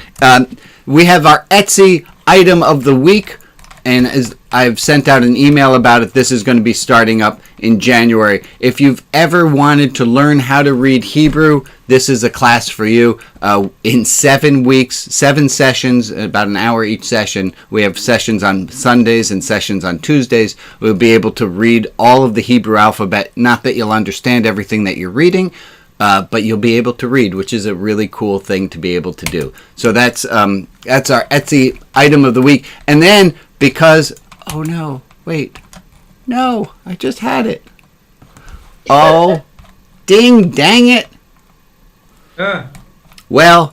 We have our Etsy item of the week. And as I've sent out an email about it, this is going to be starting up in January. If you've ever wanted to learn how to read Hebrew, this is a class for you. In 7 weeks, 7 sessions, about an hour each session. We have sessions on Sundays and sessions on Tuesdays. We'll be able to read all of the Hebrew alphabet. Not that you'll understand everything that you're reading, but you'll be able to read, which is a really cool thing to be able to do. So that's our Etsy item of the week. And then, because, oh no, wait, no, I just had it. Oh, ding, dang it. Well,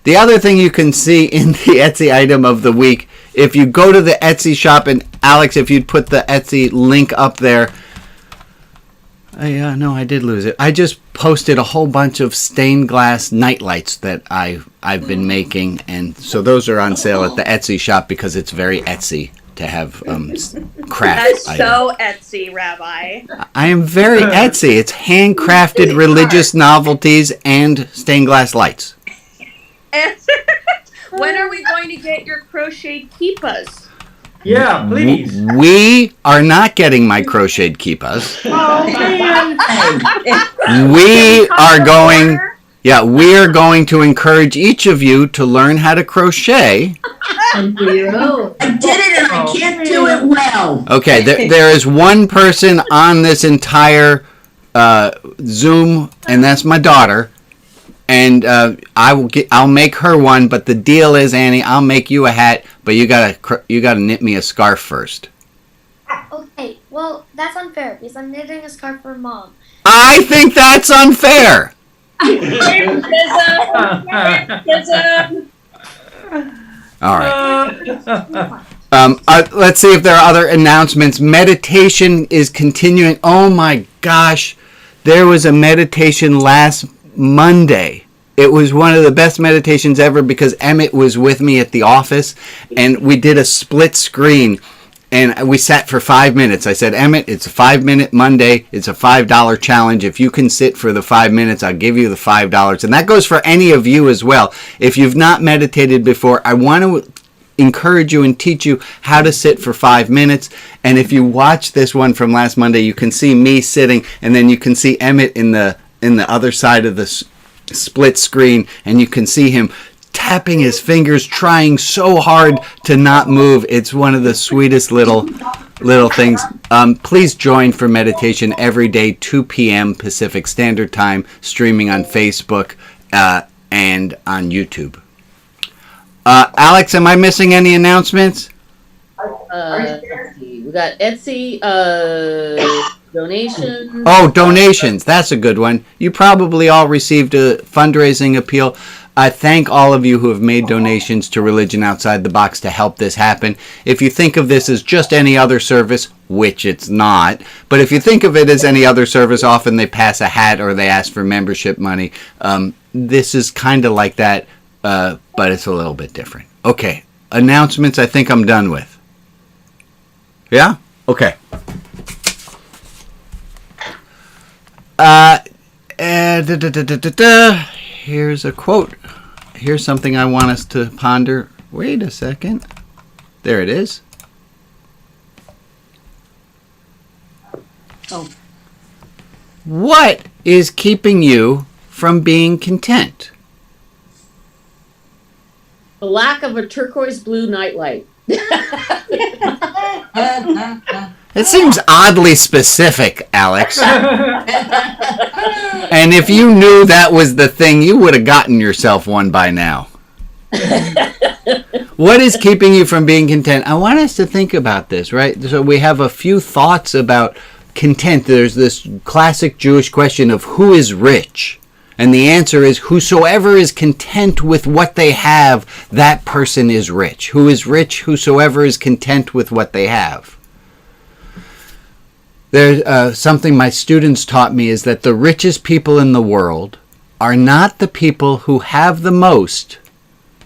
the other thing you can see in the Etsy item of the week, if you go to the Etsy shop, and Alex, if you'd put the Etsy link up there, no, I did lose it. I just posted a whole bunch of stained glass nightlights that I've been making, and so those are on sale at the Etsy shop because it's very Etsy to have craft. That's so Etsy, Rabbi. I am very Etsy. It's handcrafted religious novelties and stained glass lights. When are we going to get your crocheted kippas? Yeah, please. We are not getting my crocheted kippas. Oh, man. We are going to encourage each of you to learn how to crochet. I did it and I can't do it well. Okay, there is one person on this entire Zoom, and that's my daughter. And I'll make her one, but the deal is, Annie, I'll make you a hat, but you gotta knit me a scarf first. Okay, well, that's unfair because I'm knitting a scarf for Mom. I think that's unfair. All right. Let's see if there are other announcements. Meditation is continuing. Oh my gosh, there was a meditation last Monday. It was one of the best meditations ever because Emmett was with me at the office and we did a split screen and we sat for 5 minutes. I said, Emmett, it's a 5-minute Monday. It's a $5 challenge. If you can sit for the 5 minutes, I'll give you the $5. And that goes for any of you as well. If you've not meditated before, I want to encourage you and teach you how to sit for 5 minutes. And if you watch this one from last Monday, you can see me sitting and then you can see Emmett in the other side of the split screen, and you can see him tapping his fingers, trying so hard to not move. It's one of the sweetest little things. Please join for meditation every day, 2 p.m. Pacific Standard Time, streaming on Facebook and on YouTube. Alex, am I missing any announcements? Let's see. We got Etsy donations. Oh, donations. That's a good one. You probably all received a fundraising appeal. I thank all of you who have made donations to Religion Outside the Box to help this happen. If you think of this as just any other service, which it's not, but if you think of it as any other service, often they pass a hat or they ask for membership money. This is kind of like that, but it's a little bit different. Okay, announcements I think I'm done with. Yeah? Okay. Here's a quote. Here's something I want us to ponder. Wait a second. There it is. Oh. What is keeping you from being content? The lack of a turquoise blue nightlight. It seems oddly specific, Alex. And if you knew that was the thing, you would have gotten yourself one by now. What is keeping you from being content? I want us to think about this, right? So we have a few thoughts about content. There's this classic Jewish question of who is rich? And the answer is whosoever is content with what they have, that person is rich. Who is rich? Whosoever is content with what they have. There's something my students taught me is that the richest people in the world are not the people who have the most,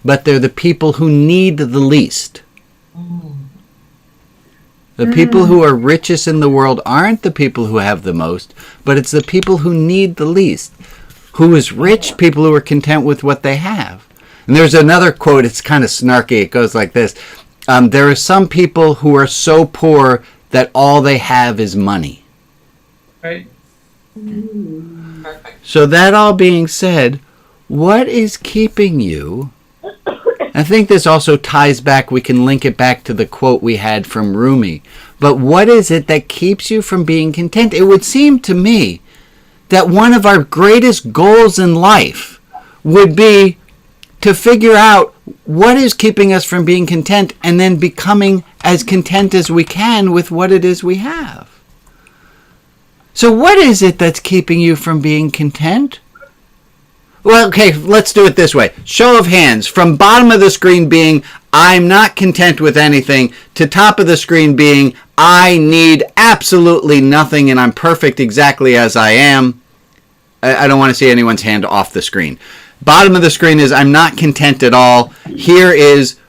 but they're the people who need the least. The people who are richest in the world aren't the people who have the most, but it's the people who need the least. Who is rich? People who are content with what they have. And there's another quote, it's kind of snarky. It goes like this. There are some people who are so poor that all they have is money. Right. Perfect. So that all being said, what is keeping you? I think this also ties back, we can link it back to the quote we had from Rumi. But what is it that keeps you from being content? It would seem to me that one of our greatest goals in life would be to figure out what is keeping us from being content and then becoming as content as we can with what it is we have. So what is it that's keeping you from being content? Well, okay, let's do it this way. Show of hands. From bottom of the screen being, I'm not content with anything, to top of the screen being, I need absolutely nothing and I'm perfect exactly as I am. I don't want to see anyone's hand off the screen. Bottom of the screen is, I'm not content at all. Here is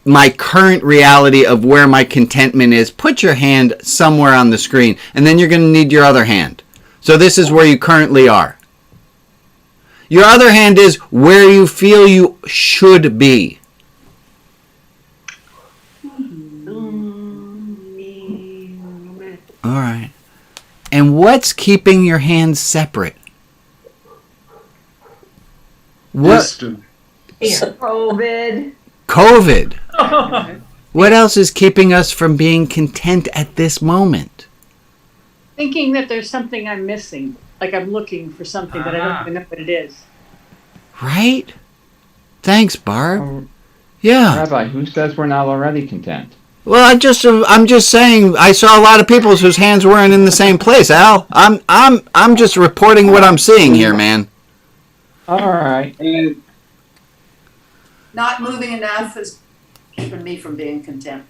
my current reality of where my contentment is. Put your hand somewhere on the screen, and then you're going to need your other hand. So this is where you currently are. Your other hand is where you feel you should be. All right. And what's keeping your hands separate? What? COVID. COVID. What else is keeping us from being content at this moment? Thinking that there's something I'm missing. Like I'm looking for something that I don't even know what it is. Right? Thanks, Barb. Yeah. Rabbi, who says we're not already content? Well, I'm just saying. I saw a lot of people whose hands weren't in the same place. Al, I'm just reporting what I'm seeing here, man. All right. Not moving enough is keeping me from being content.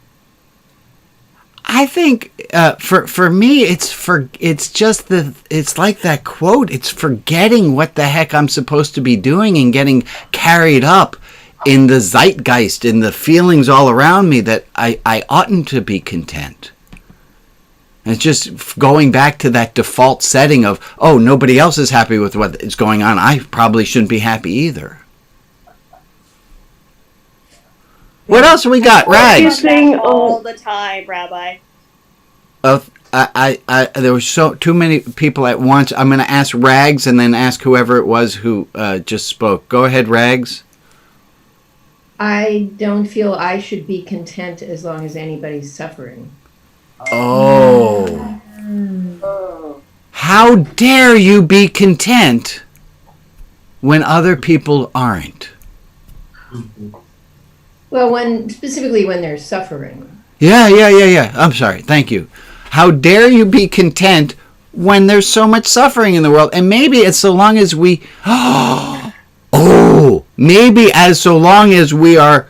I think for me, it's just it's like that quote. It's forgetting what the heck I'm supposed to be doing and getting carried up in the zeitgeist, in the feelings all around me that I oughtn't to be content. And it's just going back to that default setting of, oh, nobody else is happy with what is going on. I probably shouldn't be happy either. What else we got? Rags. All the time, Rabbi. There were too many people at once. I'm going to ask Rags and then ask whoever it was who just spoke. Go ahead, Rags. I don't feel I should be content as long as anybody's suffering. Oh. How dare you be content when other people aren't? Well, specifically when they're suffering. Yeah. I'm sorry. Thank you. How dare you be content when there's so much suffering in the world? And maybe it's so long as we... maybe so long as we are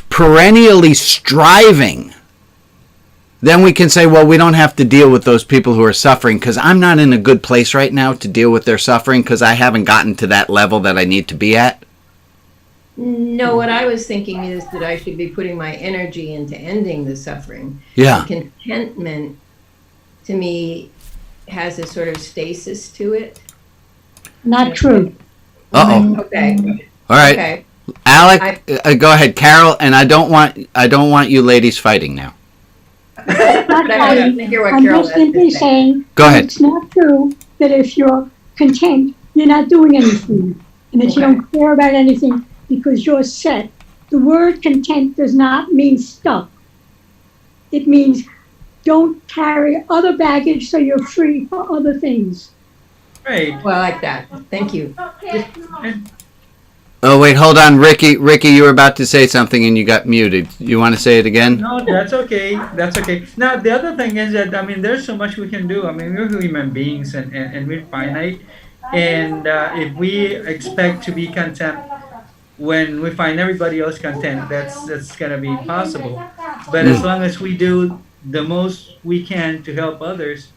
perennially striving, then we can say, well, we don't have to deal with those people who are suffering because I'm not in a good place right now to deal with their suffering because I haven't gotten to that level that I need to be at. No, what I was thinking is that I should be putting my energy into ending the suffering. Yeah. And contentment, to me, has a sort of stasis to it. Not true. Uh-oh. Okay. All right. Okay. Alec, go ahead, Carol, and I don't want you ladies fighting now. I'm just simply saying Go ahead. it's not true that if you're content, you're not doing anything, and that you don't care about anything because you're set. The word content does not mean stuck. It means don't carry other baggage so you're free for other things. Right. Well, I like that. Thank you. Oh, wait, hold on, Ricky. Ricky, you were about to say something and you got muted. You want to say it again? No, that's okay. That's okay. Now, the other thing is that, I mean, there's so much we can do. I mean, we're human beings and we're finite. And if we expect to be content when we find everybody else content, that's going to be possible. But as long as we do the most we can to help others,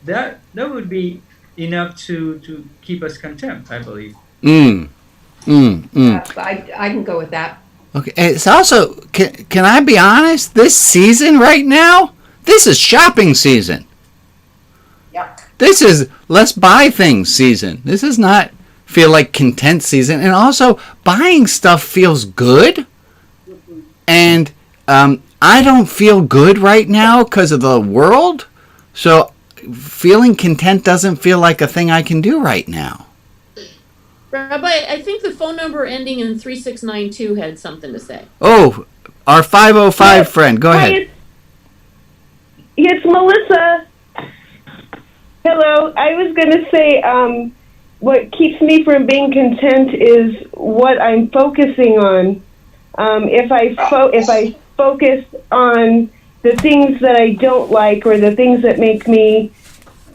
that would be enough to keep us content, I believe. I can go with that. Okay, it's also, can I be honest? This season right now, this is shopping season. Yeah. This is let's buy things season. This is not feel like content season. And also, buying stuff feels good. And I don't feel good right now because of the world. So feeling content doesn't feel like a thing I can do right now. Rabbi, I think the phone number ending in 3692 had something to say. Oh, our 505 friend. Go ahead. It's Melissa. Hello. I was going to say what keeps me from being content is what I'm focusing on. If I focus on the things that I don't like or the things that make me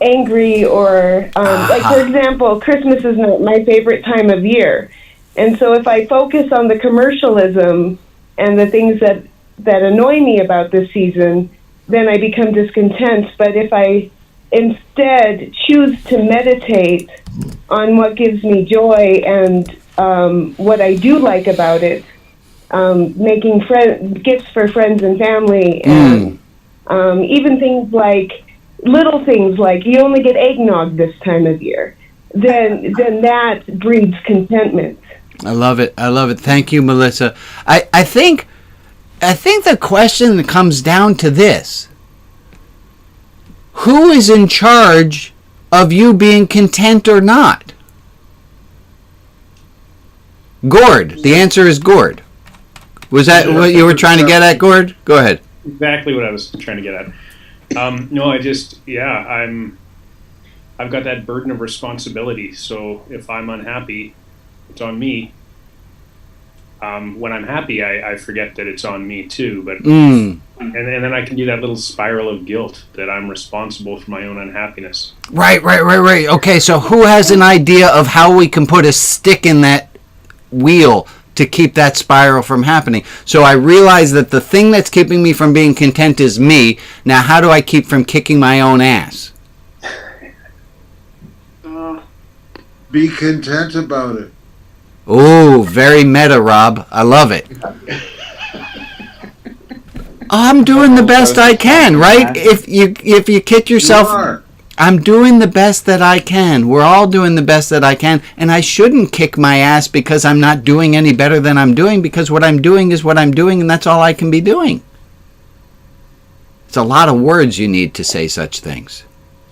angry or like, for example, Christmas is not my favorite time of year. And so if I focus on the commercialism and the things that annoy me about this season, then I become discontent. But if I instead choose to meditate on what gives me joy and what I do like about it, making gifts for friends and family, and even things like little things like you only get eggnog this time of year, then that breeds contentment. I love it. I love it. Thank you, Melissa. I think the question comes down to this. Who is in charge of you being content or not? Gord. The answer is Gord. Was that what you were trying to get at, Gord? Go ahead. Exactly what I was trying to get at. No, I've got that burden of responsibility. So if I'm unhappy, it's on me. When I'm happy, I forget that it's on me too. But and then I can do that little spiral of guilt that I'm responsible for my own unhappiness. Right. Okay, so who has an idea of how we can put a stick in that wheel to keep that spiral from happening? So I realize that the thing that's keeping me from being content is me. Now, how do I keep from kicking my own ass? Be content about it. Oh, very meta, Rob. I love it. I'm doing the best I can, right? If you kick yourself, I'm doing the best that I can. We're all doing the best that I can, and I shouldn't kick my ass because I'm not doing any better than I'm doing, because what I'm doing is what I'm doing, and that's all I can be doing. It's a lot of words you need to say such things.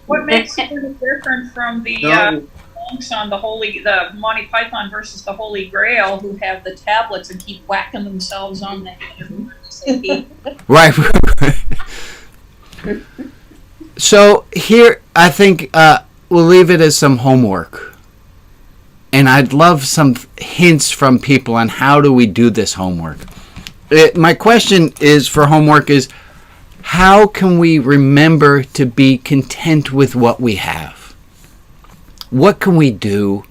What makes it different from the monks on the Monty Python versus the Holy Grail who have the tablets and keep whacking themselves on the head. Right. So here, I think we'll leave it as some homework. And I'd love some hints from people on how do we do this homework. My question is for homework is, how can we remember to be content with what we have? What can we do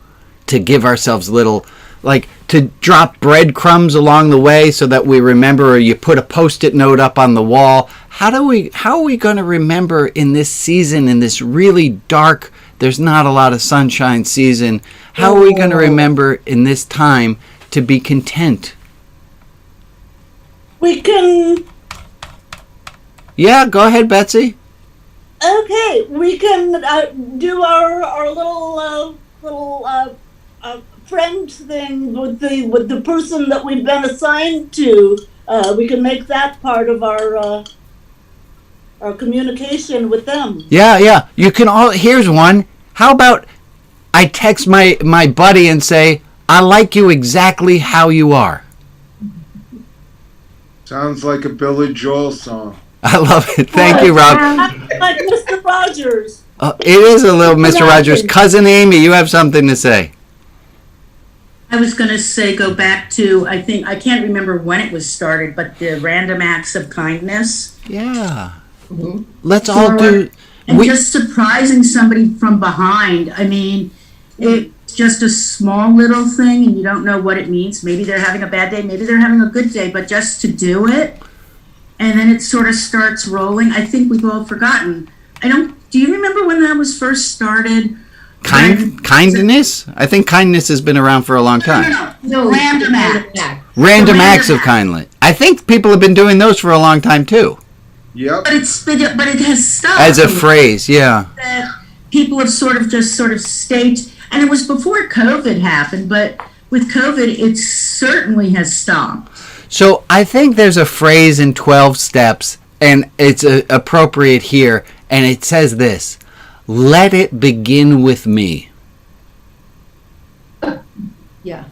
to give ourselves little, like to drop breadcrumbs along the way so that we remember, or you put a Post-it note up on the wall? How are we going to remember in this season, in this really dark, there's not a lot of sunshine season, how are we going to remember in this time to be content? We can. go ahead, Betsy. Okay, we can do our little friend thing with the person that we've been assigned to. We can make that part of our communication with them. Yeah. You can all. Here's one. How about I text my buddy and say, I like you exactly how you are. Sounds like a Billy Joel song. I love it. Thank you, Rob. Like Mr. Rogers. It is a little Mr. Rogers. Cousin Amy, you have something to say. I was going to say, go back to, I can't remember when it was started, but the random acts of kindness. Yeah. Let's all do. And just surprising somebody from behind. I mean, it's just a small little thing and you don't know what it means. Maybe they're having a bad day, maybe they're having a good day, but just to do it, and then it sort of starts rolling. I think we've all forgotten. Do you remember when that was first started? Kindness? I think kindness has been around for a long time. No, random acts. Random acts of kindness. I think people have been doing those for a long time too. Yep. But it has stuck. As a phrase, yeah. That people have sort of stayed, and it was before COVID happened, but with COVID, it certainly has stopped. So I think there's a phrase in 12 steps, and it's appropriate here, and it says this: let it begin with me. Yeah.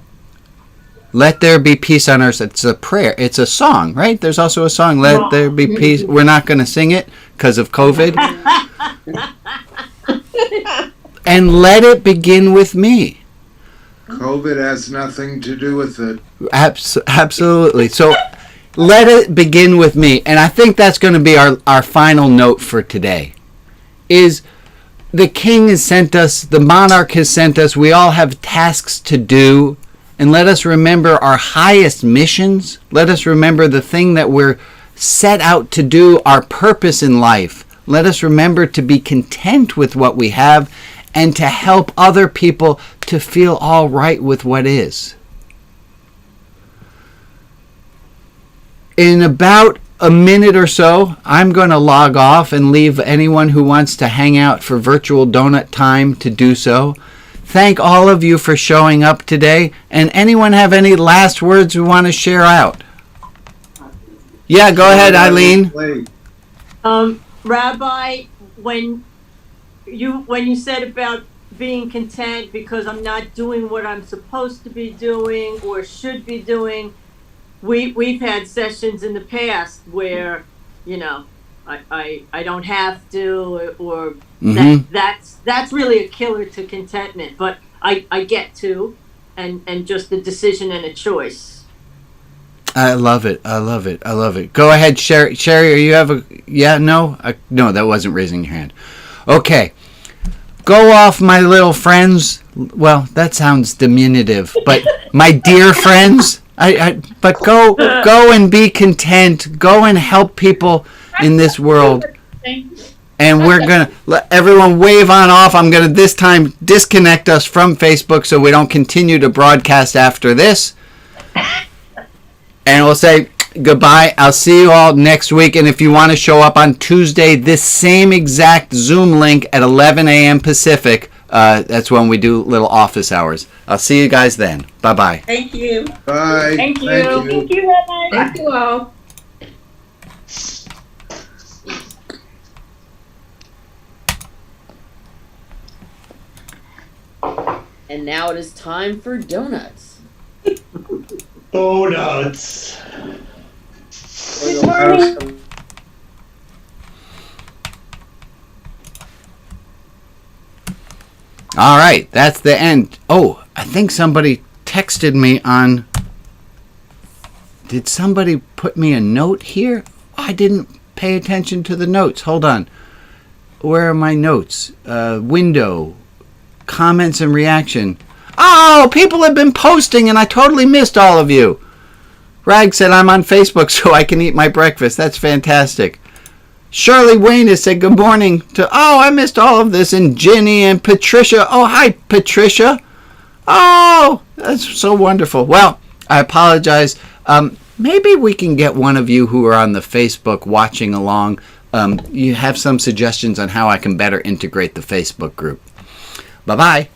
Let there be peace on earth. It's a prayer. It's a song, right? There's also a song, Let There Be Peace. We're not going to sing it because of COVID. And let it begin with me. COVID has nothing to do with it. Absolutely. So let it begin with me. And I think that's going to be our final note for today. Is the king has sent us, the monarch has sent us, we all have tasks to do. And let us remember our highest missions. Let us remember the thing that we're set out to do, our purpose in life. Let us remember to be content with what we have and to help other people to feel all right with what is. In about a minute or so, I'm going to log off and leave anyone who wants to hang out for virtual donut time to do so. Thank all of you for showing up today. And anyone have any last words we want to share out? Yeah, go ahead, Eileen. Rabbi, when you said about being content because I'm not doing what I'm supposed to be doing or should be doing, we've had sessions in the past where, I don't have to, or that's really a killer to contentment. But I get to, and just a decision and a choice. I love it. Go ahead, Sherry. Sherry, you have a no? No, that wasn't raising your hand. Okay. Go off, my little friends. Well, that sounds diminutive, but my dear friends. But go and be content. Go and help people in this world. And we're going to let everyone wave on off. I'm going to this time disconnect us from Facebook so we don't continue to broadcast after this. And we'll say goodbye. I'll see you all next week. And if you want to show up on Tuesday, this same exact Zoom link at 11 a.m. Pacific, that's when we do little office hours. I'll see you guys then. Bye-bye. Thank you. Bye. Thank you. Thank you, Rabbi. Thank you all. And now it is time for donuts. Donuts. Good morning. All right, that's the end. Oh, I think somebody texted me on... Did somebody put me a note here? I didn't pay attention to the notes. Hold on. Where are my notes? Window. Comments and reaction. Oh, people have been posting and I totally missed all of you. Rag said I'm on Facebook so I can eat my breakfast. That's fantastic. Shirley Wayne has said good morning to... Oh, I missed all of this. And Ginny and Patricia. Oh, hi, Patricia. Oh, that's so wonderful. Well, I apologize. Maybe we can get one of you who are on the Facebook watching along. You have some suggestions on how I can better integrate the Facebook group. Bye-bye.